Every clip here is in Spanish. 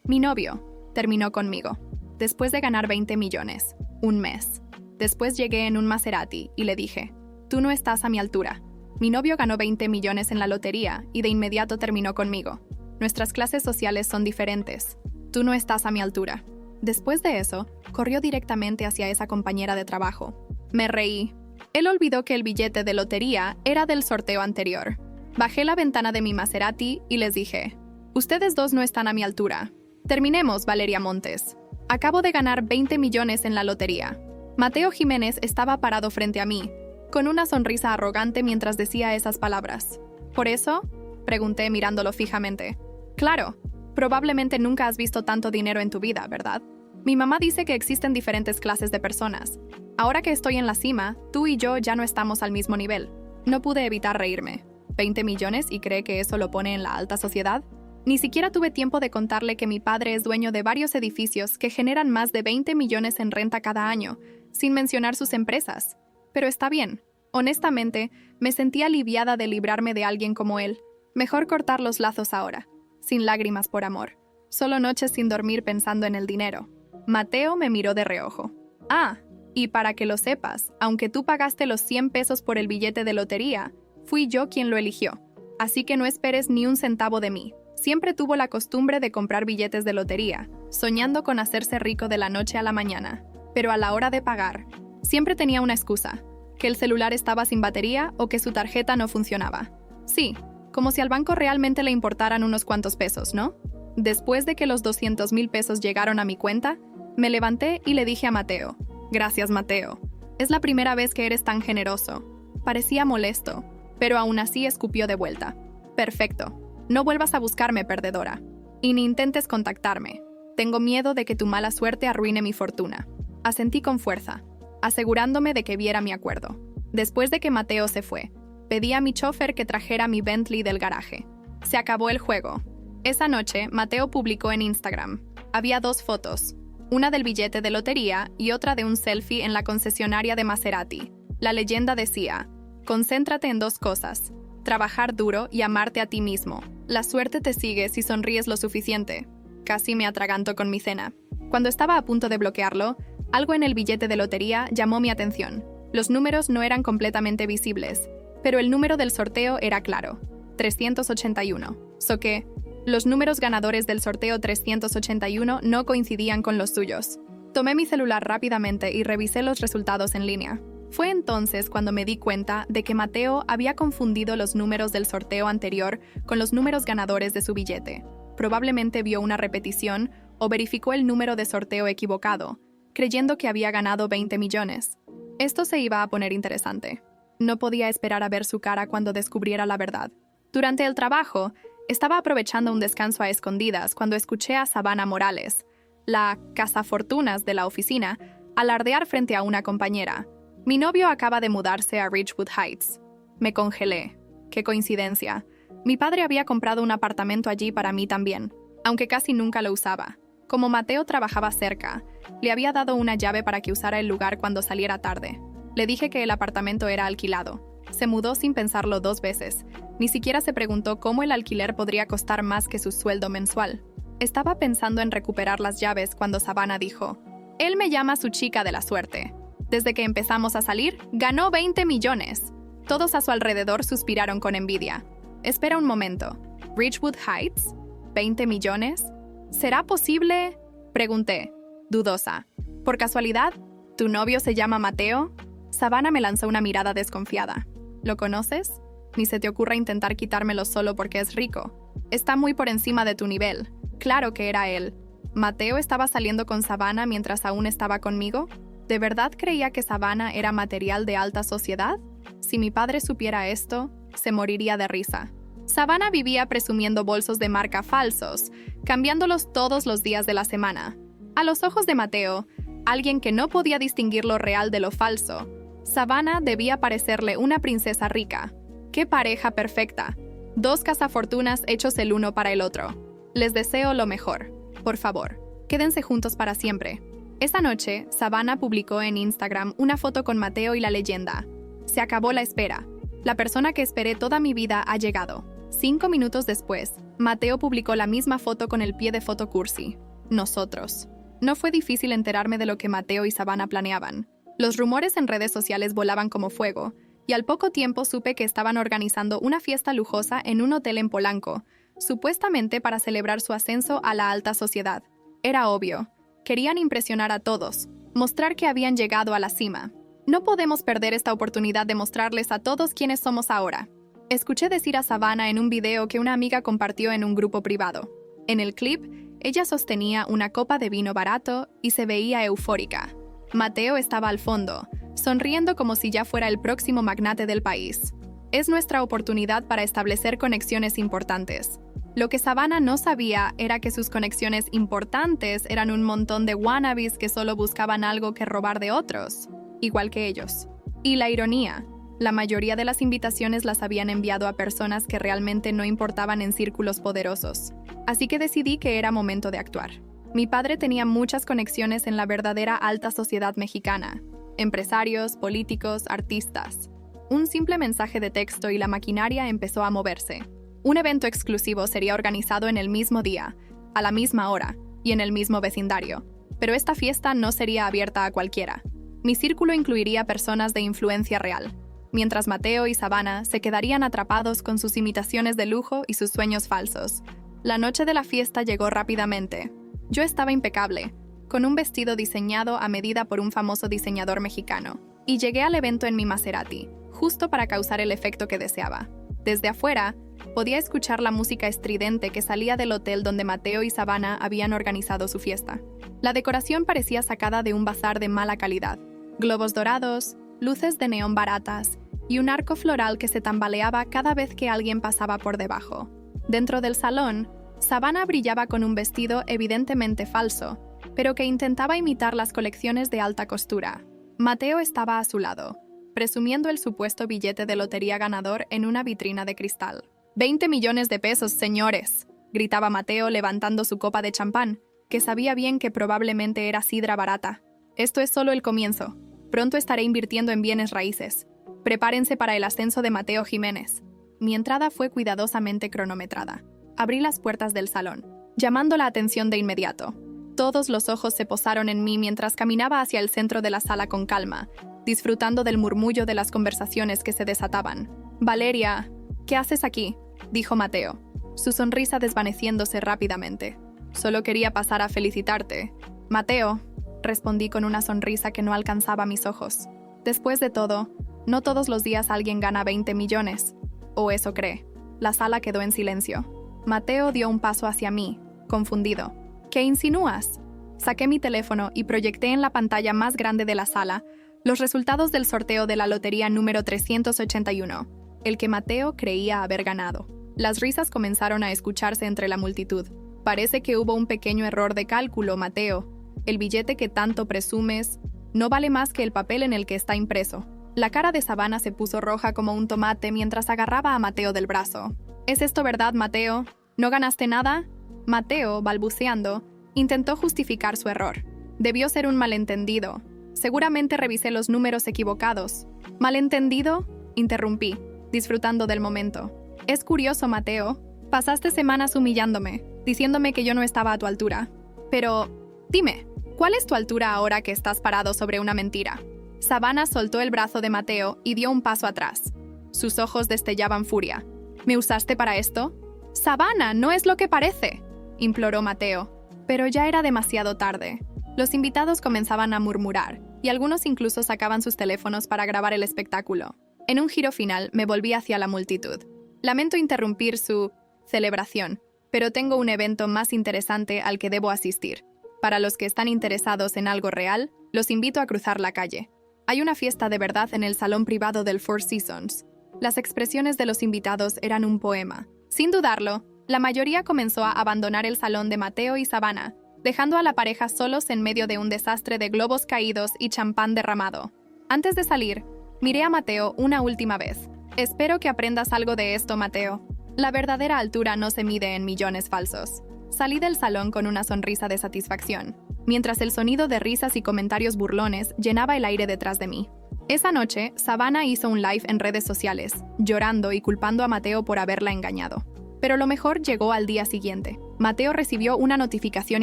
Mi novio terminó conmigo, después de ganar 20 millones, un mes. Después llegué en un Maserati y le dije, tú no estás a mi altura. Mi novio ganó 20 millones en la lotería y de inmediato terminó conmigo. Nuestras clases sociales son diferentes. Tú no estás a mi altura. Después de eso, corrió directamente hacia esa compañera de trabajo. Me reí. Él olvidó que el billete de lotería era del sorteo anterior. Bajé la ventana de mi Maserati y les dije, ustedes dos no están a mi altura. Terminemos, Valeria Montes. Acabo de ganar 20 millones en la lotería. Mateo Jiménez estaba parado frente a mí, con una sonrisa arrogante mientras decía esas palabras. ¿Por eso? Pregunté mirándolo fijamente. Claro, probablemente nunca has visto tanto dinero en tu vida, ¿verdad? Mi mamá dice que existen diferentes clases de personas. Ahora que estoy en la cima, tú y yo ya no estamos al mismo nivel. No pude evitar reírme. ¿20 millones y cree que eso lo pone en la alta sociedad? Ni siquiera tuve tiempo de contarle que mi padre es dueño de varios edificios que generan más de 20 millones en renta cada año, sin mencionar sus empresas. Pero está bien. Honestamente, me sentí aliviada de librarme de alguien como él. Mejor cortar los lazos ahora, sin lágrimas por amor. Solo noches sin dormir pensando en el dinero. Mateo me miró de reojo. Ah, y para que lo sepas, aunque tú pagaste los 100 pesos por el billete de lotería, fui yo quien lo eligió. Así que no esperes ni un centavo de mí. Siempre tuvo la costumbre de comprar billetes de lotería, soñando con hacerse rico de la noche a la mañana. Pero a la hora de pagar, siempre tenía una excusa, que el celular estaba sin batería o que su tarjeta no funcionaba. Sí, como si al banco realmente le importaran unos cuantos pesos, ¿no? Después de que los 200,000 pesos llegaron a mi cuenta, me levanté y le dije a Mateo, gracias Mateo, es la primera vez que eres tan generoso. Parecía molesto, pero aún así escupió de vuelta. Perfecto. No vuelvas a buscarme, perdedora. Y ni intentes contactarme. Tengo miedo de que tu mala suerte arruine mi fortuna. Asentí con fuerza, asegurándome de que viera mi acuerdo. Después de que Mateo se fue, pedí a mi chofer que trajera mi Bentley del garaje. Se acabó el juego. Esa noche, Mateo publicó en Instagram. Había 2 fotos, una del billete de lotería y otra de un selfie en la concesionaria de Maserati. La leyenda decía, concéntrate en 2 cosas, trabajar duro y amarte a ti mismo. La suerte te sigue si sonríes lo suficiente. Casi me atraganto con mi cena. Cuando estaba a punto de bloquearlo, algo en el billete de lotería llamó mi atención. Los números no eran completamente visibles, pero el número del sorteo era claro, 381. So que, los números ganadores del sorteo 381 no coincidían con los suyos. Tomé mi celular rápidamente y revisé los resultados en línea. Fue entonces cuando me di cuenta de que Mateo había confundido los números del sorteo anterior con los números ganadores de su billete. Probablemente vio una repetición o verificó el número de sorteo equivocado, creyendo que había ganado 20 millones. Esto se iba a poner interesante. No podía esperar a ver su cara cuando descubriera la verdad. Durante el trabajo, estaba aprovechando un descanso a escondidas cuando escuché a Savannah Morales, la cazafortunas de la oficina, alardear frente a una compañera. Mi novio acaba de mudarse a Ridgewood Heights. Me congelé. ¡Qué coincidencia! Mi padre había comprado un apartamento allí para mí también, aunque casi nunca lo usaba. Como Mateo trabajaba cerca, le había dado una llave para que usara el lugar cuando saliera tarde. Le dije que el apartamento era alquilado. Se mudó sin pensarlo 2 veces. Ni siquiera se preguntó cómo el alquiler podría costar más que su sueldo mensual. Estaba pensando en recuperar las llaves cuando Savannah dijo, él me llama su chica de la suerte. Desde que empezamos a salir, ganó 20 millones. Todos a su alrededor suspiraron con envidia. Espera un momento. ¿Ridgewood Heights? ¿20 millones? ¿Será posible? Pregunté, dudosa. ¿Por casualidad? ¿Tu novio se llama Mateo? Savannah me lanzó una mirada desconfiada. ¿Lo conoces? Ni se te ocurra intentar quitármelo solo porque es rico. Está muy por encima de tu nivel. Claro que era él. ¿Mateo estaba saliendo con Savannah mientras aún estaba conmigo? ¿De verdad creía que Savannah era material de alta sociedad? Si mi padre supiera esto, se moriría de risa. Savannah vivía presumiendo bolsos de marca falsos, cambiándolos todos los días de la semana. A los ojos de Mateo, alguien que no podía distinguir lo real de lo falso, Savannah debía parecerle una princesa rica. ¡Qué pareja perfecta! 2 cazafortunas hechos el uno para el otro. Les deseo lo mejor. Por favor, quédense juntos para siempre. Esa noche, Savannah publicó en Instagram una foto con Mateo y la leyenda. Se acabó la espera. La persona que esperé toda mi vida ha llegado. 5 minutos después, Mateo publicó la misma foto con el pie de foto cursi. Nosotros. No fue difícil enterarme de lo que Mateo y Savannah planeaban. Los rumores en redes sociales volaban como fuego, y al poco tiempo supe que estaban organizando una fiesta lujosa en un hotel en Polanco, supuestamente para celebrar su ascenso a la alta sociedad. Era obvio. Querían impresionar a todos, mostrar que habían llegado a la cima. No podemos perder esta oportunidad de mostrarles a todos quiénes somos ahora. Escuché decir a Savannah en un video que una amiga compartió en un grupo privado. En el clip, ella sostenía una copa de vino barato y se veía eufórica. Mateo estaba al fondo, sonriendo como si ya fuera el próximo magnate del país. Es nuestra oportunidad para establecer conexiones importantes. Lo que Savannah no sabía era que sus conexiones importantes eran un montón de wannabes que solo buscaban algo que robar de otros, igual que ellos. Y la ironía, la mayoría de las invitaciones las habían enviado a personas que realmente no importaban en círculos poderosos. Así que decidí que era momento de actuar. Mi padre tenía muchas conexiones en la verdadera alta sociedad mexicana. Empresarios, políticos, artistas. Un simple mensaje de texto y la maquinaria empezó a moverse. Un evento exclusivo sería organizado en el mismo día, a la misma hora y en el mismo vecindario. Pero esta fiesta no sería abierta a cualquiera. Mi círculo incluiría personas de influencia real, mientras Mateo y Savannah se quedarían atrapados con sus imitaciones de lujo y sus sueños falsos. La noche de la fiesta llegó rápidamente. Yo estaba impecable, con un vestido diseñado a medida por un famoso diseñador mexicano, y llegué al evento en mi Maserati, justo para causar el efecto que deseaba. Desde afuera, podía escuchar la música estridente que salía del hotel donde Mateo y Savannah habían organizado su fiesta. La decoración parecía sacada de un bazar de mala calidad. Globos dorados, luces de neón baratas y un arco floral que se tambaleaba cada vez que alguien pasaba por debajo. Dentro del salón, Savannah brillaba con un vestido evidentemente falso, pero que intentaba imitar las colecciones de alta costura. Mateo estaba a su lado, presumiendo el supuesto billete de lotería ganador en una vitrina de cristal. «20 millones de pesos, señores», gritaba Mateo levantando su copa de champán, que sabía bien que probablemente era sidra barata. «Esto es solo el comienzo. Pronto estaré invirtiendo en bienes raíces. Prepárense para el ascenso de Mateo Jiménez». Mi entrada fue cuidadosamente cronometrada. Abrí las puertas del salón, llamando la atención de inmediato. Todos los ojos se posaron en mí mientras caminaba hacia el centro de la sala con calma, disfrutando del murmullo de las conversaciones que se desataban. «Valeria, ¿qué haces aquí?», dijo Mateo, su sonrisa desvaneciéndose rápidamente. «Solo quería pasar a felicitarte». «Mateo», respondí con una sonrisa que no alcanzaba mis ojos. Después de todo, no todos los días alguien gana 20 millones. O eso cree. La sala quedó en silencio. Mateo dio un paso hacia mí, confundido. «¿Qué insinúas?». Saqué mi teléfono y proyecté en la pantalla más grande de la sala los resultados del sorteo de la lotería número 381, el que Mateo creía haber ganado. Las risas comenzaron a escucharse entre la multitud. «Parece que hubo un pequeño error de cálculo, Mateo. El billete que tanto presumes no vale más que el papel en el que está impreso». La cara de Savannah se puso roja como un tomate mientras agarraba a Mateo del brazo. «¿Es esto verdad, Mateo? ¿No ganaste nada?». Mateo, balbuceando, intentó justificar su error. Debió ser un malentendido. Seguramente revisé los números equivocados. «¿Malentendido?», interrumpí, disfrutando del momento. «Es curioso, Mateo. Pasaste semanas humillándome, diciéndome que yo no estaba a tu altura. Pero, dime, ¿cuál es tu altura ahora que estás parado sobre una mentira?». Savannah soltó el brazo de Mateo y dio un paso atrás. Sus ojos destellaban furia. «¿Me usaste para esto?». «Savannah, no es lo que parece», imploró Mateo. Pero ya era demasiado tarde. Los invitados comenzaban a murmurar, y algunos incluso sacaban sus teléfonos para grabar el espectáculo. En un giro final, me volví hacia la multitud. «Lamento interrumpir su celebración, pero tengo un evento más interesante al que debo asistir. Para los que están interesados en algo real, los invito a cruzar la calle. Hay una fiesta de verdad en el salón privado del Four Seasons». Las expresiones de los invitados eran un poema. Sin dudarlo, la mayoría comenzó a abandonar el salón de Mateo y Savannah, dejando a la pareja solos en medio de un desastre de globos caídos y champán derramado. Antes de salir, miré a Mateo una última vez. «Espero que aprendas algo de esto, Mateo. La verdadera altura no se mide en millones falsos». Salí del salón con una sonrisa de satisfacción, mientras el sonido de risas y comentarios burlones llenaba el aire detrás de mí. Esa noche, Savannah hizo un live en redes sociales, llorando y culpando a Mateo por haberla engañado. Pero lo mejor llegó al día siguiente. Mateo recibió una notificación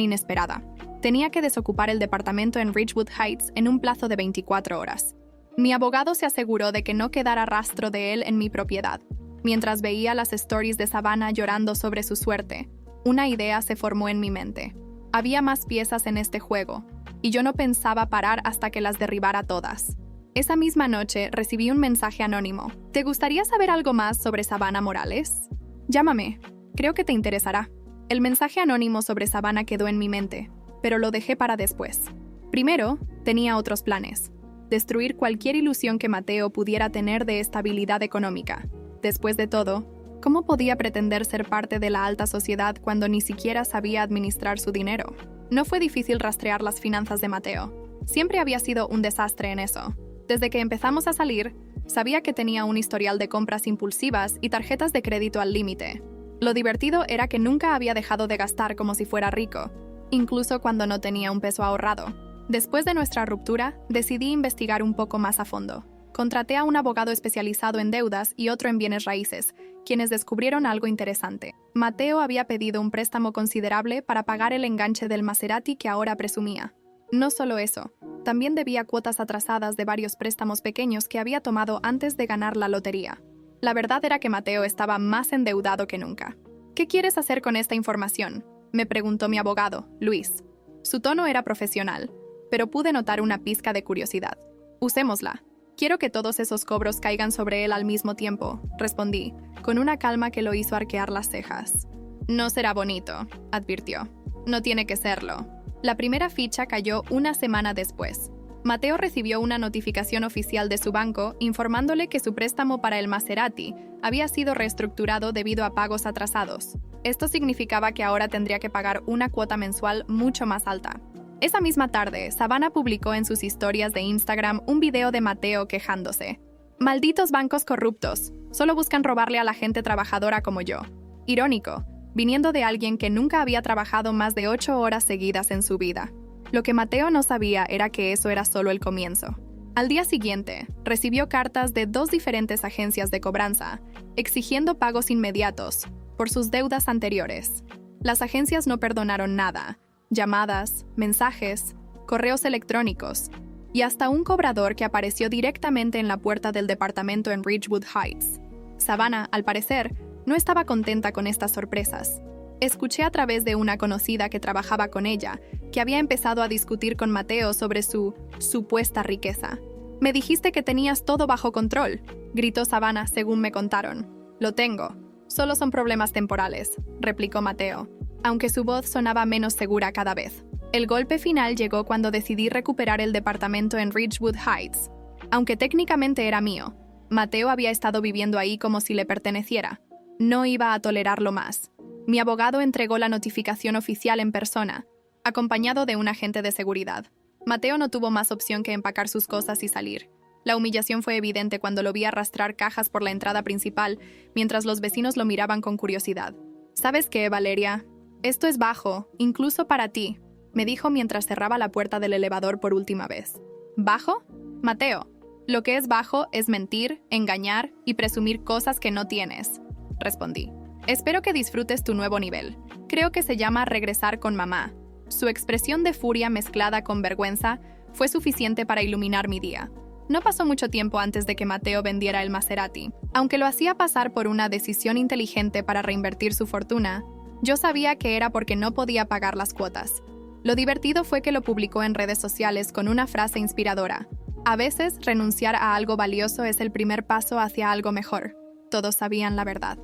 inesperada. Tenía que desocupar el departamento en Ridgewood Heights en un plazo de 24 horas. Mi abogado se aseguró de que no quedara rastro de él en mi propiedad. Mientras veía las stories de Savannah llorando sobre su suerte, una idea se formó en mi mente. Había más piezas en este juego, y yo no pensaba parar hasta que las derribara todas. Esa misma noche recibí un mensaje anónimo. ¿Te gustaría saber algo más sobre Savannah Morales? Llámame. Creo que te interesará. El mensaje anónimo sobre Savannah quedó en mi mente, pero lo dejé para después. Primero, tenía otros planes. Destruir cualquier ilusión que Mateo pudiera tener de estabilidad económica. Después de todo, ¿cómo podía pretender ser parte de la alta sociedad cuando ni siquiera sabía administrar su dinero? No fue difícil rastrear las finanzas de Mateo. Siempre había sido un desastre en eso. Desde que empezamos a salir, sabía que tenía un historial de compras impulsivas y tarjetas de crédito al límite. Lo divertido era que nunca había dejado de gastar como si fuera rico, incluso cuando no tenía un peso ahorrado. Después de nuestra ruptura, decidí investigar un poco más a fondo. Contraté a un abogado especializado en deudas y otro en bienes raíces, quienes descubrieron algo interesante. Mateo había pedido un préstamo considerable para pagar el enganche del Maserati que ahora presumía. No solo eso, también debía cuotas atrasadas de varios préstamos pequeños que había tomado antes de ganar la lotería. La verdad era que Mateo estaba más endeudado que nunca. ¿Qué quieres hacer con esta información?, me preguntó mi abogado, Luis. Su tono era profesional, pero pude notar una pizca de curiosidad. Usémosla. Quiero que todos esos cobros caigan sobre él al mismo tiempo, respondí, con una calma que lo hizo arquear las cejas. No será bonito, advirtió. No tiene que serlo. La primera ficha cayó una semana después. Mateo recibió una notificación oficial de su banco informándole que su préstamo para el Maserati había sido reestructurado debido a pagos atrasados. Esto significaba que ahora tendría que pagar una cuota mensual mucho más alta. Esa misma tarde, Savannah publicó en sus historias de Instagram un video de Mateo quejándose. «Malditos bancos corruptos, solo buscan robarle a la gente trabajadora como yo». Irónico, viniendo de alguien que nunca había trabajado más de 8 horas seguidas en su vida. Lo que Mateo no sabía era que eso era solo el comienzo. Al día siguiente, recibió cartas de 2 diferentes agencias de cobranza, exigiendo pagos inmediatos por sus deudas anteriores. Las agencias no perdonaron nada. Llamadas, mensajes, correos electrónicos y hasta un cobrador que apareció directamente en la puerta del departamento en Ridgewood Heights. Savannah, al parecer, no estaba contenta con estas sorpresas. Escuché a través de una conocida que trabajaba con ella, que había empezado a discutir con Mateo sobre su supuesta riqueza. «Me dijiste que tenías todo bajo control», gritó Savannah según me contaron. «Lo tengo. Solo son problemas temporales», replicó Mateo, aunque su voz sonaba menos segura cada vez. El golpe final llegó cuando decidí recuperar el departamento en Ridgewood Heights. Aunque técnicamente era mío, Mateo había estado viviendo ahí como si le perteneciera. No iba a tolerarlo más. Mi abogado entregó la notificación oficial en persona, acompañado de un agente de seguridad. Mateo no tuvo más opción que empacar sus cosas y salir. La humillación fue evidente cuando lo vi arrastrar cajas por la entrada principal, mientras los vecinos lo miraban con curiosidad. «¿Sabes qué, Valeria? Esto es bajo, incluso para ti», me dijo mientras cerraba la puerta del elevador por última vez. «¿Bajo? Mateo, lo que es bajo es mentir, engañar y presumir cosas que no tienes», respondí. «Espero que disfrutes tu nuevo nivel. Creo que se llama regresar con mamá». Su expresión de furia mezclada con vergüenza fue suficiente para iluminar mi día. No pasó mucho tiempo antes de que Mateo vendiera el Maserati. Aunque lo hacía pasar por una decisión inteligente para reinvertir su fortuna, yo sabía que era porque no podía pagar las cuotas. Lo divertido fue que lo publicó en redes sociales con una frase inspiradora. «A veces, renunciar a algo valioso es el primer paso hacia algo mejor». Todos sabían la verdad.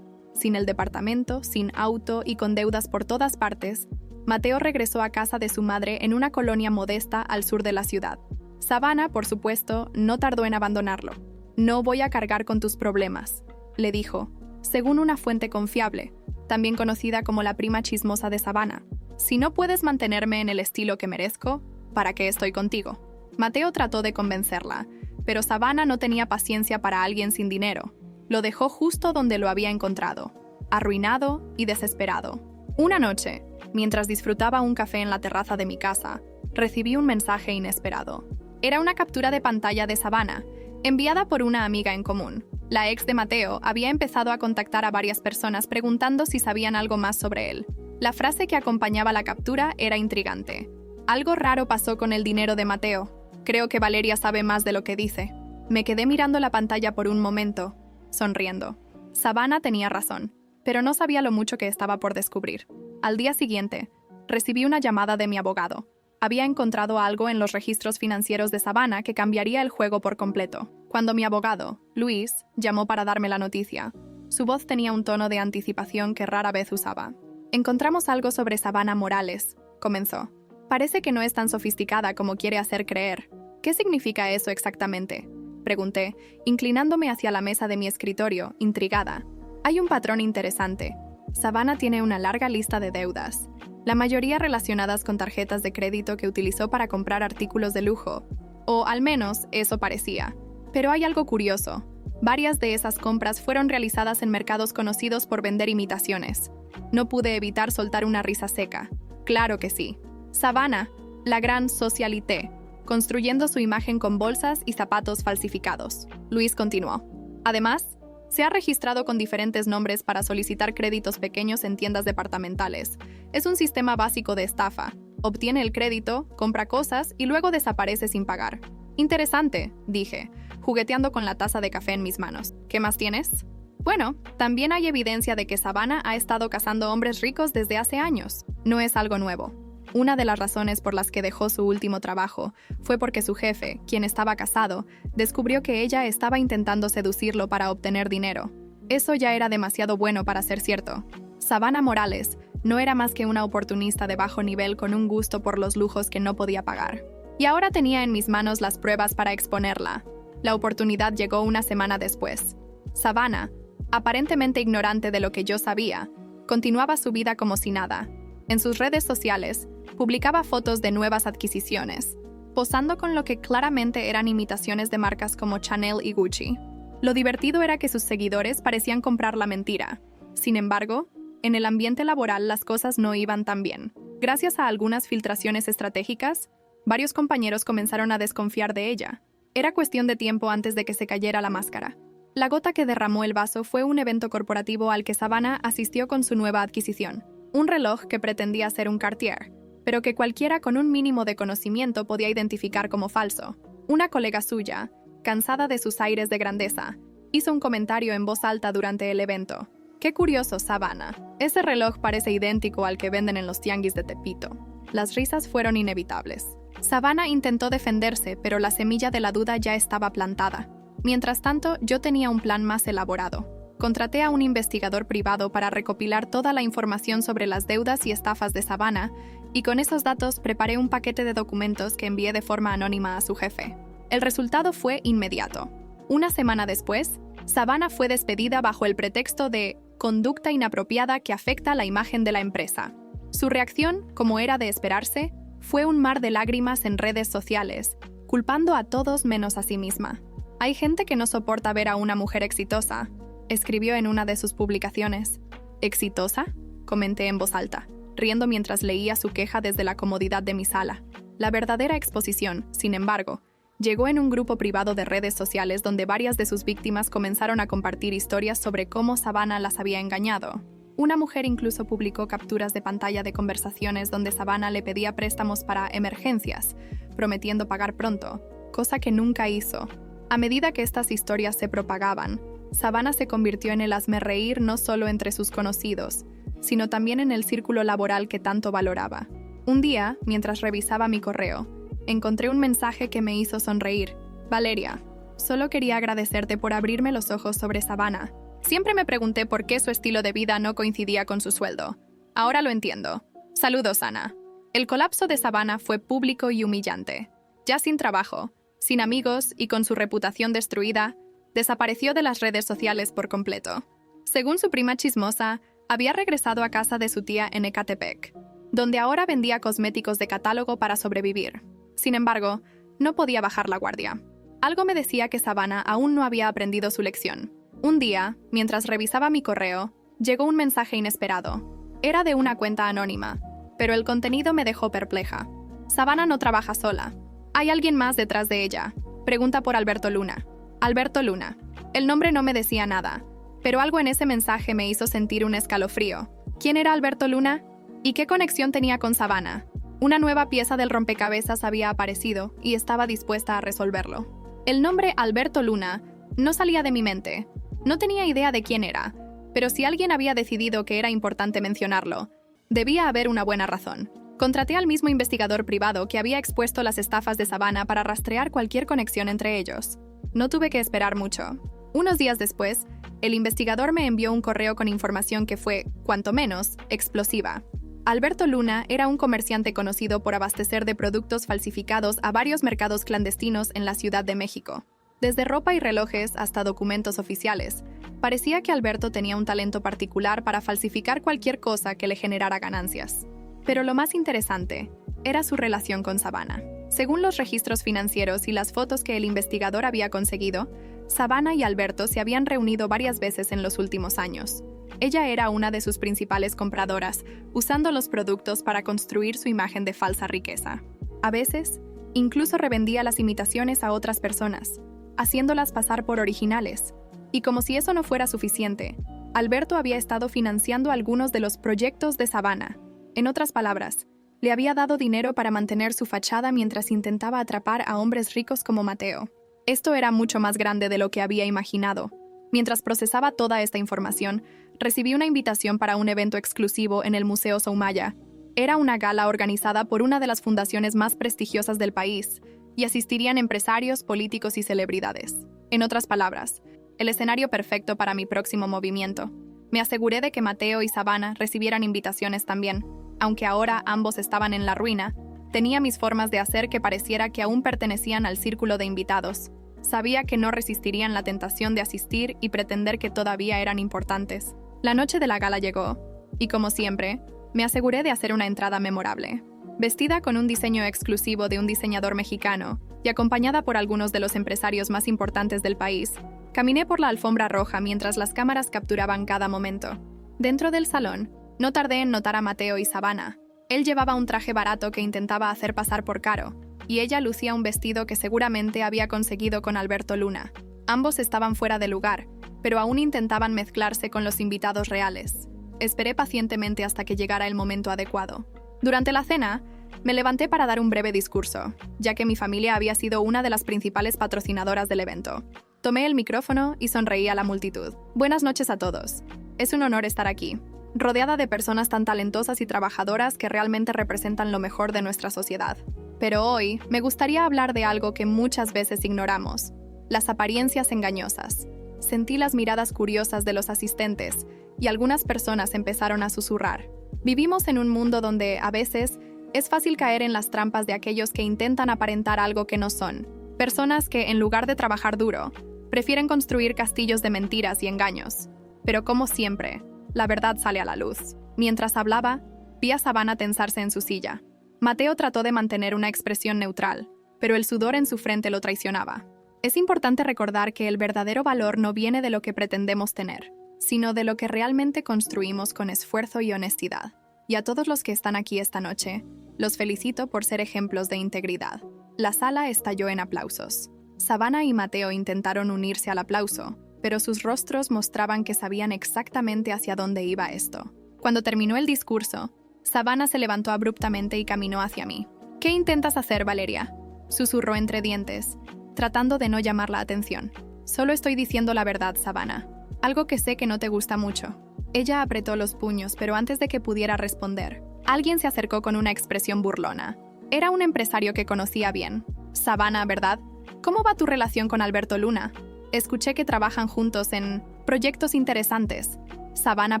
Sin el departamento, sin auto y con deudas por todas partes, Mateo regresó a casa de su madre en una colonia modesta al sur de la ciudad. Savannah, por supuesto, no tardó en abandonarlo. «No voy a cargar con tus problemas», le dijo, según una fuente confiable, también conocida como la prima chismosa de Savannah. «Si no puedes mantenerme en el estilo que merezco, ¿para qué estoy contigo?». Mateo trató de convencerla, pero Savannah no tenía paciencia para alguien sin dinero. Lo dejó justo donde lo había encontrado, arruinado y desesperado. Una noche, mientras disfrutaba un café en la terraza de mi casa, recibí un mensaje inesperado. Era una captura de pantalla de Savannah, enviada por una amiga en común. La ex de Mateo había empezado a contactar a varias personas preguntando si sabían algo más sobre él. La frase que acompañaba la captura era intrigante. Algo raro pasó con el dinero de Mateo. Creo que Valeria sabe más de lo que dice. Me quedé mirando la pantalla por un momento, sonriendo. Savannah tenía razón, pero no sabía lo mucho que estaba por descubrir. Al día siguiente, recibí una llamada de mi abogado. Había encontrado algo en los registros financieros de Savannah que cambiaría el juego por completo. Cuando mi abogado, Luis, llamó para darme la noticia, su voz tenía un tono de anticipación que rara vez usaba. «Encontramos algo sobre Savannah Morales», comenzó. «Parece que no es tan sofisticada como quiere hacer creer. ¿Qué significa eso exactamente?», pregunté, inclinándome hacia la mesa de mi escritorio, intrigada. «Hay un patrón interesante. Savannah tiene una larga lista de deudas, la mayoría relacionadas con tarjetas de crédito que utilizó para comprar artículos de lujo, o al menos eso parecía. Pero hay algo curioso. Varias de esas compras fueron realizadas en mercados conocidos por vender imitaciones. No pude evitar soltar una risa seca. Claro que sí. Savannah, la gran socialité, construyendo su imagen con bolsas y zapatos falsificados. Luis continuó. Además, se ha registrado con diferentes nombres para solicitar créditos pequeños en tiendas departamentales. Es un sistema básico de estafa. Obtiene el crédito, compra cosas y luego desaparece sin pagar. Interesante, dije, jugueteando con la taza de café en mis manos. ¿Qué más tienes? Bueno, también hay evidencia de que Savannah ha estado cazando hombres ricos desde hace años. No es algo nuevo. Una de las razones por las que dejó su último trabajo fue porque su jefe, quien estaba casado, descubrió que ella estaba intentando seducirlo para obtener dinero. Eso ya era demasiado bueno para ser cierto. Savannah Morales no era más que una oportunista de bajo nivel con un gusto por los lujos que no podía pagar. Y ahora tenía en mis manos las pruebas para exponerla. La oportunidad llegó una semana después. Savannah, aparentemente ignorante de lo que yo sabía, continuaba su vida como si nada. En sus redes sociales, publicaba fotos de nuevas adquisiciones, posando con lo que claramente eran imitaciones de marcas como Chanel y Gucci. Lo divertido era que sus seguidores parecían comprar la mentira. Sin embargo, en el ambiente laboral las cosas no iban tan bien. Gracias a algunas filtraciones estratégicas, varios compañeros comenzaron a desconfiar de ella. Era cuestión de tiempo antes de que se cayera la máscara. La gota que derramó el vaso fue un evento corporativo al que Savannah asistió con su nueva adquisición. Un reloj que pretendía ser un Cartier, pero que cualquiera con un mínimo de conocimiento podía identificar como falso. Una colega suya, cansada de sus aires de grandeza, hizo un comentario en voz alta durante el evento. «Qué curioso, Savannah. Ese reloj parece idéntico al que venden en los tianguis de Tepito». Las risas fueron inevitables. Savannah intentó defenderse, pero la semilla de la duda ya estaba plantada. Mientras tanto, yo tenía un plan más elaborado. Contraté a un investigador privado para recopilar toda la información sobre las deudas y estafas de Savannah, y con esos datos preparé un paquete de documentos que envié de forma anónima a su jefe. El resultado fue inmediato. Una semana después, Savannah fue despedida bajo el pretexto de conducta inapropiada que afecta la imagen de la empresa. Su reacción, como era de esperarse, fue un mar de lágrimas en redes sociales, culpando a todos menos a sí misma. «Hay gente que no soporta ver a una mujer exitosa», escribió en una de sus publicaciones. «¿Exitosa?», comenté en voz alta, riendo mientras leía su queja desde la comodidad de mi sala. La verdadera exposición, sin embargo, llegó en un grupo privado de redes sociales donde varias de sus víctimas comenzaron a compartir historias sobre cómo Savannah las había engañado. Una mujer incluso publicó capturas de pantalla de conversaciones donde Savannah le pedía préstamos para emergencias, prometiendo pagar pronto, cosa que nunca hizo. A medida que estas historias se propagaban, Savannah se convirtió en el hazmerreír no solo entre sus conocidos, sino también en el círculo laboral que tanto valoraba. Un día, mientras revisaba mi correo, encontré un mensaje que me hizo sonreír. «Valeria, solo quería agradecerte por abrirme los ojos sobre Savannah. Siempre me pregunté por qué su estilo de vida no coincidía con su sueldo. Ahora lo entiendo. Saludos, Ana». El colapso de Savannah fue público y humillante. Ya sin trabajo, sin amigos y con su reputación destruida, desapareció de las redes sociales por completo. Según su prima chismosa, había regresado a casa de su tía en Ecatepec, donde ahora vendía cosméticos de catálogo para sobrevivir. Sin embargo, no podía bajar la guardia. Algo me decía que Savannah aún no había aprendido su lección. Un día, mientras revisaba mi correo, llegó un mensaje inesperado. Era de una cuenta anónima, pero el contenido me dejó perpleja. «Savannah no trabaja sola. Hay alguien más detrás de ella. Pregunta por Alberto Luna. Alberto Luna. El nombre no me decía nada, pero algo en ese mensaje me hizo sentir un escalofrío. ¿Quién era Alberto Luna? ¿Y qué conexión tenía con Savannah? Una nueva pieza del rompecabezas había aparecido y estaba dispuesta a resolverlo. El nombre Alberto Luna no salía de mi mente. No tenía idea de quién era, pero si alguien había decidido que era importante mencionarlo, debía haber una buena razón. Contraté al mismo investigador privado que había expuesto las estafas de Savannah para rastrear cualquier conexión entre ellos. No tuve que esperar mucho. Unos días después, el investigador me envió un correo con información que fue, cuanto menos, explosiva. Alberto Luna era un comerciante conocido por abastecer de productos falsificados a varios mercados clandestinos en la Ciudad de México. Desde ropa y relojes hasta documentos oficiales, parecía que Alberto tenía un talento particular para falsificar cualquier cosa que le generara ganancias. Pero lo más interesante era su relación con Savannah. Según los registros financieros y las fotos que el investigador había conseguido, Savannah y Alberto se habían reunido varias veces en los últimos años. Ella era una de sus principales compradoras, usando los productos para construir su imagen de falsa riqueza. A veces, incluso revendía las imitaciones a otras personas, haciéndolas pasar por originales. Y como si eso no fuera suficiente, Alberto había estado financiando algunos de los proyectos de Savannah. En otras palabras, le había dado dinero para mantener su fachada mientras intentaba atrapar a hombres ricos como Mateo. Esto era mucho más grande de lo que había imaginado. Mientras procesaba toda esta información, recibí una invitación para un evento exclusivo en el Museo Soumaya. Era una gala organizada por una de las fundaciones más prestigiosas del país, y asistirían empresarios, políticos y celebridades. En otras palabras, el escenario perfecto para mi próximo movimiento. Me aseguré de que Mateo y Savannah recibieran invitaciones también. Aunque ahora ambos estaban en la ruina, tenía mis formas de hacer que pareciera que aún pertenecían al círculo de invitados. Sabía que no resistirían la tentación de asistir y pretender que todavía eran importantes. La noche de la gala llegó, y como siempre, me aseguré de hacer una entrada memorable. Vestida con un diseño exclusivo de un diseñador mexicano y acompañada por algunos de los empresarios más importantes del país, caminé por la alfombra roja mientras las cámaras capturaban cada momento. Dentro del salón, no tardé en notar a Mateo y Savannah. Él llevaba un traje barato que intentaba hacer pasar por caro, y ella lucía un vestido que seguramente había conseguido con Alberto Luna. Ambos estaban fuera de lugar, pero aún intentaban mezclarse con los invitados reales. Esperé pacientemente hasta que llegara el momento adecuado. Durante la cena, me levanté para dar un breve discurso, ya que mi familia había sido una de las principales patrocinadoras del evento. Tomé el micrófono y sonreí a la multitud. Buenas noches a todos. Es un honor estar aquí, rodeada de personas tan talentosas y trabajadoras que realmente representan lo mejor de nuestra sociedad. Pero hoy me gustaría hablar de algo que muchas veces ignoramos: las apariencias engañosas. Sentí las miradas curiosas de los asistentes y algunas personas empezaron a susurrar. Vivimos en un mundo donde, a veces, es fácil caer en las trampas de aquellos que intentan aparentar algo que no son. Personas que, en lugar de trabajar duro, prefieren construir castillos de mentiras y engaños. Pero como siempre, la verdad sale a la luz. Mientras hablaba, vi a Savannah tensarse en su silla. Mateo trató de mantener una expresión neutral, pero el sudor en su frente lo traicionaba. Es importante recordar que el verdadero valor no viene de lo que pretendemos tener, sino de lo que realmente construimos con esfuerzo y honestidad. Y a todos los que están aquí esta noche, los felicito por ser ejemplos de integridad. La sala estalló en aplausos. Savannah y Mateo intentaron unirse al aplauso, pero sus rostros mostraban que sabían exactamente hacia dónde iba esto. Cuando terminó el discurso, Savannah se levantó abruptamente y caminó hacia mí. ¿Qué intentas hacer, Valeria?, susurró entre dientes, tratando de no llamar la atención. Solo estoy diciendo la verdad, Savannah. Algo que sé que no te gusta mucho. Ella apretó los puños, pero antes de que pudiera responder, alguien se acercó con una expresión burlona. Era un empresario que conocía bien. Savannah, ¿verdad? ¿Cómo va tu relación con Alberto Luna? Escuché que trabajan juntos en proyectos interesantes. Savannah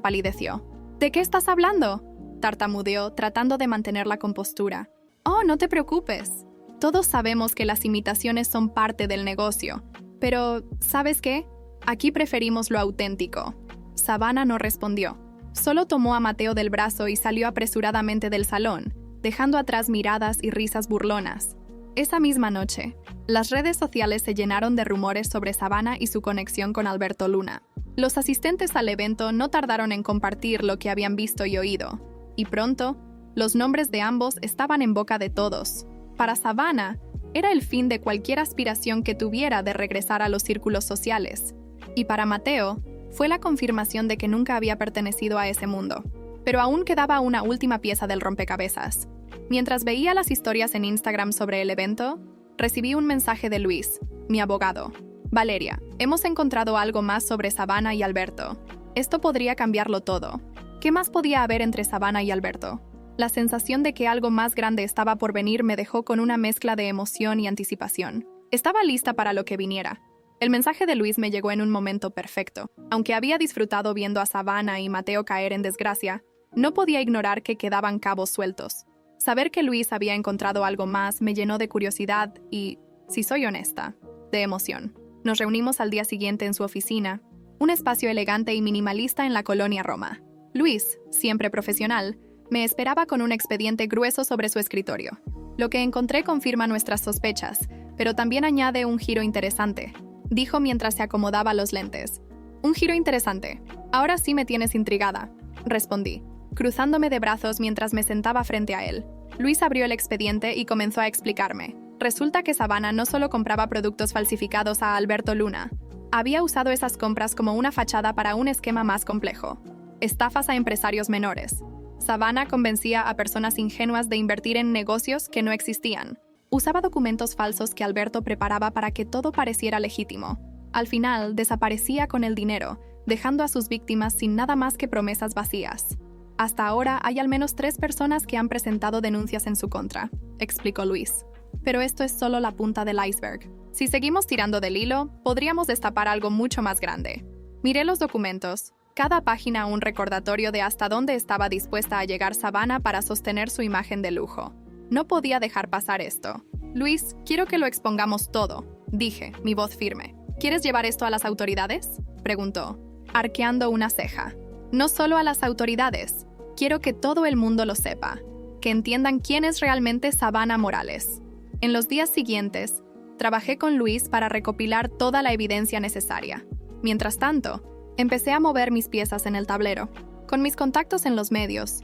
palideció. ¿De qué estás hablando?, tartamudeó, tratando de mantener la compostura. Oh, no te preocupes. Todos sabemos que las imitaciones son parte del negocio. Pero, ¿sabes qué? Aquí preferimos lo auténtico. Savannah no respondió. Solo tomó a Mateo del brazo y salió apresuradamente del salón, dejando atrás miradas y risas burlonas. Esa misma noche, las redes sociales se llenaron de rumores sobre Savannah y su conexión con Alberto Luna. Los asistentes al evento no tardaron en compartir lo que habían visto y oído, y pronto, los nombres de ambos estaban en boca de todos. Para Savannah, Era el fin de cualquier aspiración que tuviera de regresar a los círculos sociales. Y para Mateo, fue la confirmación de que nunca había pertenecido a ese mundo. Pero aún quedaba una última pieza del rompecabezas. Mientras veía las historias en Instagram sobre el evento, recibí un mensaje de Luis, mi abogado. Valeria, hemos encontrado algo más sobre Savannah y Alberto. Esto podría cambiarlo todo. ¿Qué más podía haber entre Savannah y Alberto? La sensación de que algo más grande estaba por venir me dejó con una mezcla de emoción y anticipación. Estaba lista para lo que viniera. El mensaje de Luis me llegó en un momento perfecto. Aunque había disfrutado viendo a Savannah y Mateo caer en desgracia, no podía ignorar que quedaban cabos sueltos. Saber que Luis había encontrado algo más me llenó de curiosidad y, si soy honesta, de emoción. Nos reunimos al día siguiente en su oficina, un espacio elegante y minimalista en la colonia Roma. Luis, siempre profesional, me esperaba con un expediente grueso sobre su escritorio. Lo que encontré confirma nuestras sospechas, pero también añade un giro interesante, dijo mientras se acomodaba los lentes. Un giro interesante. Ahora sí me tienes intrigada, respondí, cruzándome de brazos mientras me sentaba frente a él. Luis abrió el expediente y comenzó a explicarme. Resulta que Savannah no solo compraba productos falsificados a Alberto Luna, había usado esas compras como una fachada para un esquema más complejo. Estafas a empresarios menores. Savannah convencía a personas ingenuas de invertir en negocios que no existían. Usaba documentos falsos que Alberto preparaba para que todo pareciera legítimo. Al final, desaparecía con el dinero, dejando a sus víctimas sin nada más que promesas vacías. Hasta ahora hay al menos 3 personas que han presentado denuncias en su contra, explicó Luis. Pero esto es solo la punta del iceberg. Si seguimos tirando del hilo, podríamos destapar algo mucho más grande. Miré los documentos. Cada página un recordatorio de hasta dónde estaba dispuesta a llegar Savannah para sostener su imagen de lujo. No podía dejar pasar esto. Luis, quiero que lo expongamos todo, dije, mi voz firme. ¿Quieres llevar esto a las autoridades?, preguntó, arqueando una ceja. No solo a las autoridades. Quiero que todo el mundo lo sepa. Que entiendan quién es realmente Savannah Morales. En los días siguientes, trabajé con Luis para recopilar toda la evidencia necesaria. Mientras tanto, empecé a mover mis piezas en el tablero. Con mis contactos en los medios,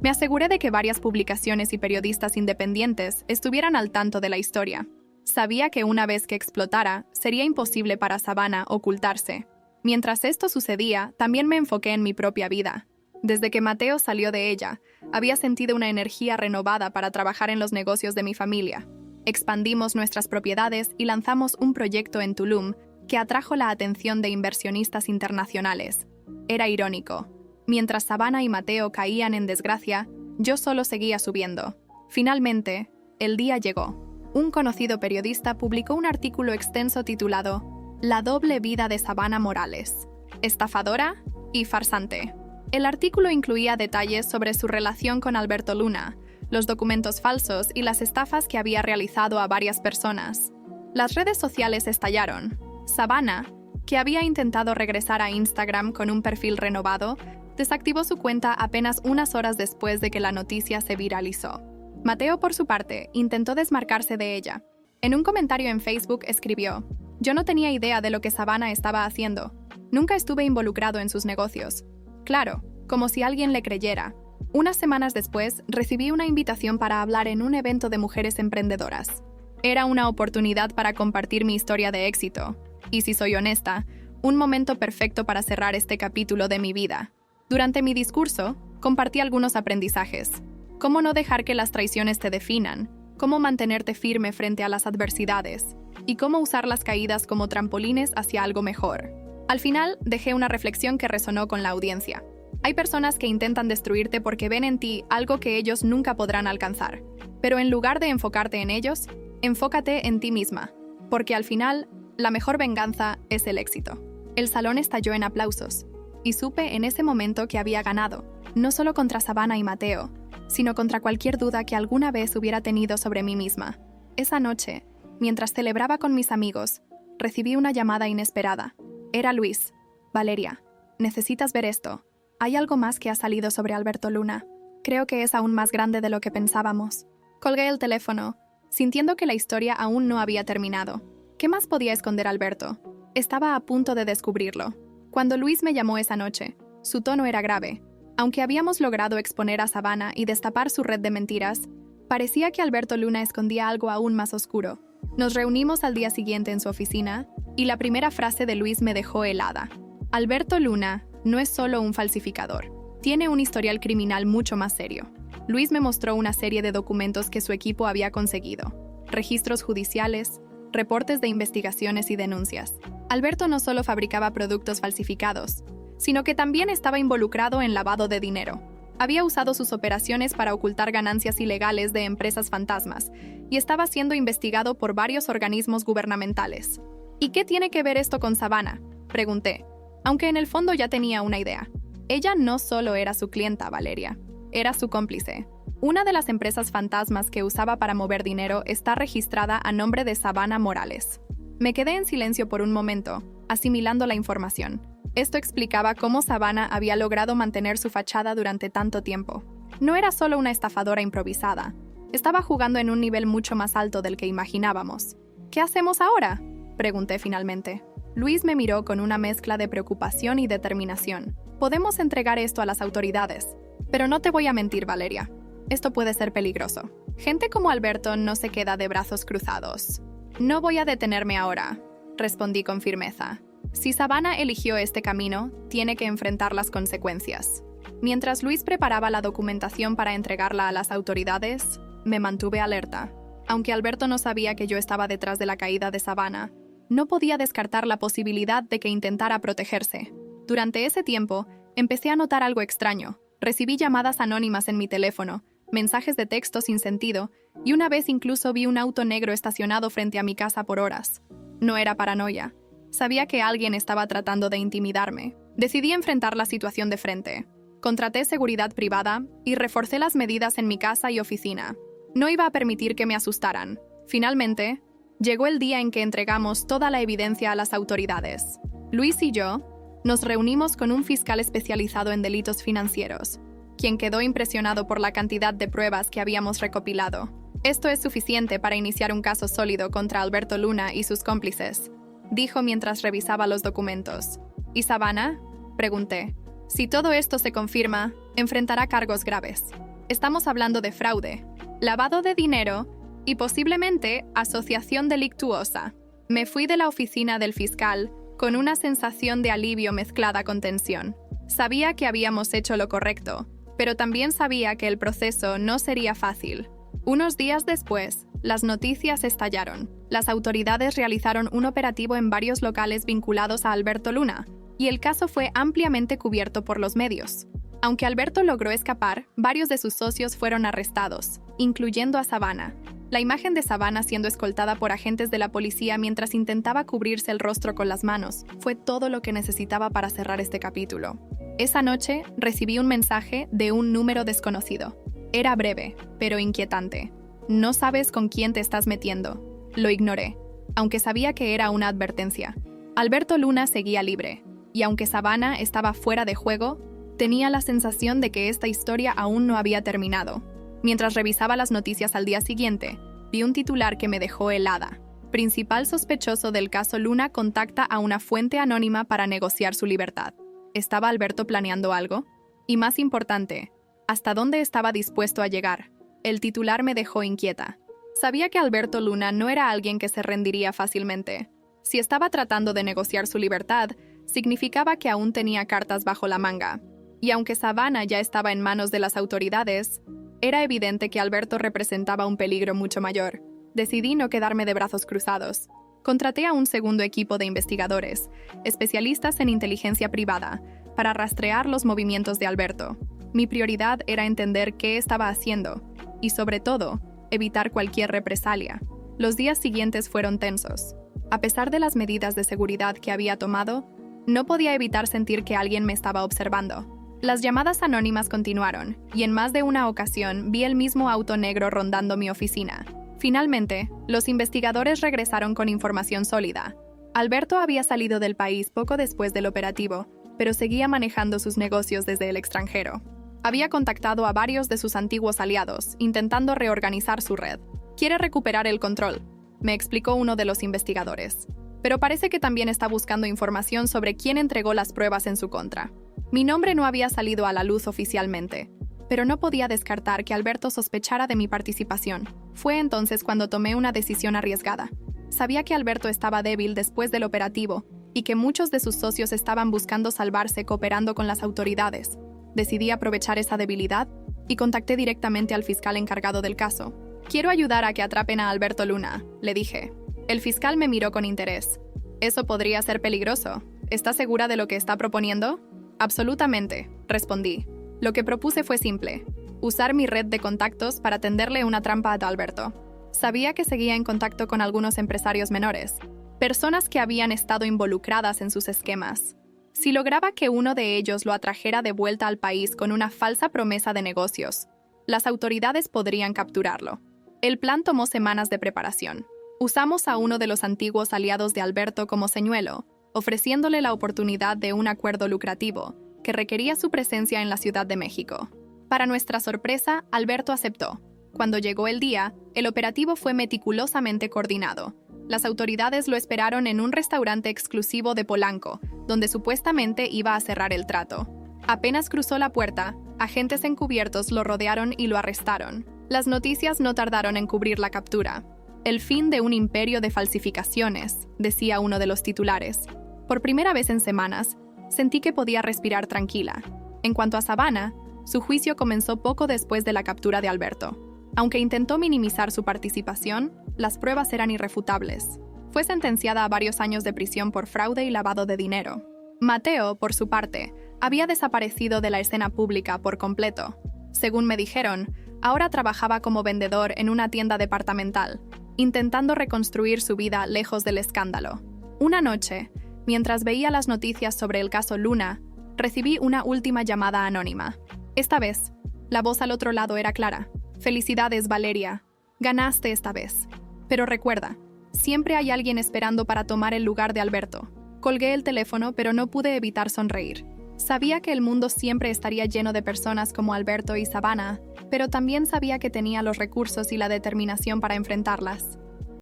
me aseguré de que varias publicaciones y periodistas independientes estuvieran al tanto de la historia. Sabía que una vez que explotara, sería imposible para Savannah ocultarse. Mientras esto sucedía, también me enfoqué en mi propia vida. Desde que Mateo salió de ella, había sentido una energía renovada para trabajar en los negocios de mi familia. Expandimos nuestras propiedades y lanzamos un proyecto en Tulum que atrajo la atención de inversionistas internacionales. Era irónico. Mientras Savannah y Mateo caían en desgracia, yo solo seguía subiendo. Finalmente, el día llegó. Un conocido periodista publicó un artículo extenso titulado La doble vida de Savannah Morales, estafadora y farsante. El artículo incluía detalles sobre su relación con Alberto Luna, los documentos falsos y las estafas que había realizado a varias personas. Las redes sociales estallaron. Savannah, que había intentado regresar a Instagram con un perfil renovado, desactivó su cuenta apenas unas horas después de que la noticia se viralizó. Mateo, por su parte, intentó desmarcarse de ella. En un comentario en Facebook escribió: «Yo no tenía idea de lo que Savannah estaba haciendo. Nunca estuve involucrado en sus negocios». Claro, como si alguien le creyera. Unas semanas después, recibí una invitación para hablar en un evento de mujeres emprendedoras. Era una oportunidad para compartir mi historia de éxito. Y si soy honesta, un momento perfecto para cerrar este capítulo de mi vida. Durante mi discurso, compartí algunos aprendizajes. Cómo no dejar que las traiciones te definan, cómo mantenerte firme frente a las adversidades, y cómo usar las caídas como trampolines hacia algo mejor. Al final, dejé una reflexión que resonó con la audiencia. Hay personas que intentan destruirte porque ven en ti algo que ellos nunca podrán alcanzar. Pero en lugar de enfocarte en ellos, enfócate en ti misma, porque al final, la mejor venganza es el éxito. El salón estalló en aplausos, y supe en ese momento que había ganado, no solo contra Savannah y Mateo, sino contra cualquier duda que alguna vez hubiera tenido sobre mí misma. Esa noche, mientras celebraba con mis amigos, recibí una llamada inesperada. Era Luis. Valeria, necesitas ver esto. Hay algo más que ha salido sobre Alberto Luna. Creo que es aún más grande de lo que pensábamos. Colgué el teléfono, sintiendo que la historia aún no había terminado. ¿Qué más podía esconder Alberto? Estaba a punto de descubrirlo. Cuando Luis me llamó esa noche, su tono era grave. Aunque habíamos logrado exponer a Savannah y destapar su red de mentiras, Parecía que Alberto Luna escondía algo aún más oscuro. Nos reunimos al día siguiente en su oficina y la primera frase de Luis me dejó helada. Alberto Luna no es solo un falsificador. Tiene un historial criminal mucho más serio. Luis me mostró una serie de documentos que su equipo había conseguido. Registros judiciales, reportes de investigaciones y denuncias. Alberto no solo fabricaba productos falsificados, sino que también estaba involucrado en lavado de dinero. Había usado sus operaciones para ocultar ganancias ilegales de empresas fantasmas y estaba siendo investigado por varios organismos gubernamentales. ¿Y qué tiene que ver esto con Savannah?, pregunté, aunque en el fondo ya tenía una idea. Ella no solo era su clienta, Valeria, era su cómplice. Una de las empresas fantasmas que usaba para mover dinero está registrada a nombre de Savannah Morales. Me quedé en silencio por un momento, asimilando la información. Esto explicaba cómo Savannah había logrado mantener su fachada durante tanto tiempo. No era solo una estafadora improvisada. Estaba jugando en un nivel mucho más alto del que imaginábamos. ¿Qué hacemos ahora?, pregunté finalmente. Luis me miró con una mezcla de preocupación y determinación. Podemos entregar esto a las autoridades. Pero no te voy a mentir, Valeria. Esto puede ser peligroso. Gente como Alberto no se queda de brazos cruzados. No voy a detenerme ahora, respondí con firmeza. Si Savannah eligió este camino, tiene que enfrentar las consecuencias. Mientras Luis preparaba la documentación para entregarla a las autoridades, me mantuve alerta. Aunque Alberto no sabía que yo estaba detrás de la caída de Savannah, no podía descartar la posibilidad de que intentara protegerse. Durante ese tiempo, empecé a notar algo extraño. Recibí llamadas anónimas en mi teléfono, mensajes de texto sin sentido, y una vez incluso vi un auto negro estacionado frente a mi casa por horas. No era paranoia. Sabía que alguien estaba tratando de intimidarme. Decidí enfrentar la situación de frente. Contraté seguridad privada y reforcé las medidas en mi casa y oficina. No iba a permitir que me asustaran. Finalmente, llegó el día en que entregamos toda la evidencia a las autoridades. Luis y yo nos reunimos con un fiscal especializado en delitos financieros, quien quedó impresionado por la cantidad de pruebas que habíamos recopilado. Esto es suficiente para iniciar un caso sólido contra Alberto Luna y sus cómplices, dijo mientras revisaba los documentos. ¿Y Savannah?, pregunté. Si todo esto se confirma, enfrentará cargos graves. Estamos hablando de fraude, lavado de dinero y posiblemente asociación delictuosa. Me fui de la oficina del fiscal con una sensación de alivio mezclada con tensión. Sabía que habíamos hecho lo correcto, pero también sabía que el proceso no sería fácil. Unos días después, las noticias estallaron. Las autoridades realizaron un operativo en varios locales vinculados a Alberto Luna, y el caso fue ampliamente cubierto por los medios. Aunque Alberto logró escapar, varios de sus socios fueron arrestados, incluyendo a Savannah. La imagen de Savannah siendo escoltada por agentes de la policía mientras intentaba cubrirse el rostro con las manos fue todo lo que necesitaba para cerrar este capítulo. Esa noche recibí un mensaje de un número desconocido. Era breve, pero inquietante. No sabes con quién te estás metiendo. Lo ignoré, aunque sabía que era una advertencia. Alberto Luna seguía libre, y aunque Savannah estaba fuera de juego, tenía la sensación de que esta historia aún no había terminado. Mientras revisaba las noticias al día siguiente, vi un titular que me dejó helada. Principal sospechoso del caso Luna contacta a una fuente anónima para negociar su libertad. ¿Estaba Alberto planeando algo? Y más importante, ¿hasta dónde estaba dispuesto a llegar? El titular me dejó inquieta. Sabía que Alberto Luna no era alguien que se rendiría fácilmente. Si estaba tratando de negociar su libertad, significaba que aún tenía cartas bajo la manga. Y aunque Savannah ya estaba en manos de las autoridades, era evidente que Alberto representaba un peligro mucho mayor. Decidí no quedarme de brazos cruzados. Contraté a un segundo equipo de investigadores, especialistas en inteligencia privada, para rastrear los movimientos de Alberto. Mi prioridad era entender qué estaba haciendo y, sobre todo, evitar cualquier represalia. Los días siguientes fueron tensos. A pesar de las medidas de seguridad que había tomado, no podía evitar sentir que alguien me estaba observando. Las llamadas anónimas continuaron, y en más de una ocasión vi el mismo auto negro rondando mi oficina. Finalmente, los investigadores regresaron con información sólida. Alberto había salido del país poco después del operativo, pero seguía manejando sus negocios desde el extranjero. Había contactado a varios de sus antiguos aliados, intentando reorganizar su red. Quiere recuperar el control, me explicó uno de los investigadores. Pero parece que también está buscando información sobre quién entregó las pruebas en su contra. Mi nombre no había salido a la luz oficialmente, pero no podía descartar que Alberto sospechara de mi participación. Fue entonces cuando tomé una decisión arriesgada. Sabía que Alberto estaba débil después del operativo y que muchos de sus socios estaban buscando salvarse cooperando con las autoridades. Decidí aprovechar esa debilidad y contacté directamente al fiscal encargado del caso. «Quiero ayudar a que atrapen a Alberto Luna», le dije. El fiscal me miró con interés. «Eso podría ser peligroso. ¿Estás segura de lo que está proponiendo?» «Absolutamente», respondí. Lo que propuse fue simple: usar mi red de contactos para tenderle una trampa a Alberto. Sabía que seguía en contacto con algunos empresarios menores, personas que habían estado involucradas en sus esquemas. Si lograba que uno de ellos lo atrajera de vuelta al país con una falsa promesa de negocios, las autoridades podrían capturarlo. El plan tomó semanas de preparación. Usamos a uno de los antiguos aliados de Alberto como señuelo, ofreciéndole la oportunidad de un acuerdo lucrativo que requería su presencia en la Ciudad de México. Para nuestra sorpresa, Alberto aceptó. Cuando llegó el día, el operativo fue meticulosamente coordinado. Las autoridades lo esperaron en un restaurante exclusivo de Polanco, donde supuestamente iba a cerrar el trato. Apenas cruzó la puerta, agentes encubiertos lo rodearon y lo arrestaron. Las noticias no tardaron en cubrir la captura. «El fin de un imperio de falsificaciones», decía uno de los titulares. Por primera vez en semanas, sentí que podía respirar tranquila. En cuanto a Savannah, su juicio comenzó poco después de la captura de Alberto. Aunque intentó minimizar su participación, las pruebas eran irrefutables. Fue sentenciada a varios años de prisión por fraude y lavado de dinero. Mateo, por su parte, había desaparecido de la escena pública por completo. Según me dijeron, ahora trabajaba como vendedor en una tienda departamental, intentando reconstruir su vida lejos del escándalo. Una noche, mientras veía las noticias sobre el caso Luna, recibí una última llamada anónima. Esta vez, la voz al otro lado era clara. «Felicidades, Valeria. Ganaste esta vez. Pero recuerda, siempre hay alguien esperando para tomar el lugar de Alberto». Colgué el teléfono, pero no pude evitar sonreír. Sabía que el mundo siempre estaría lleno de personas como Alberto y Savannah, pero también sabía que tenía los recursos y la determinación para enfrentarlas.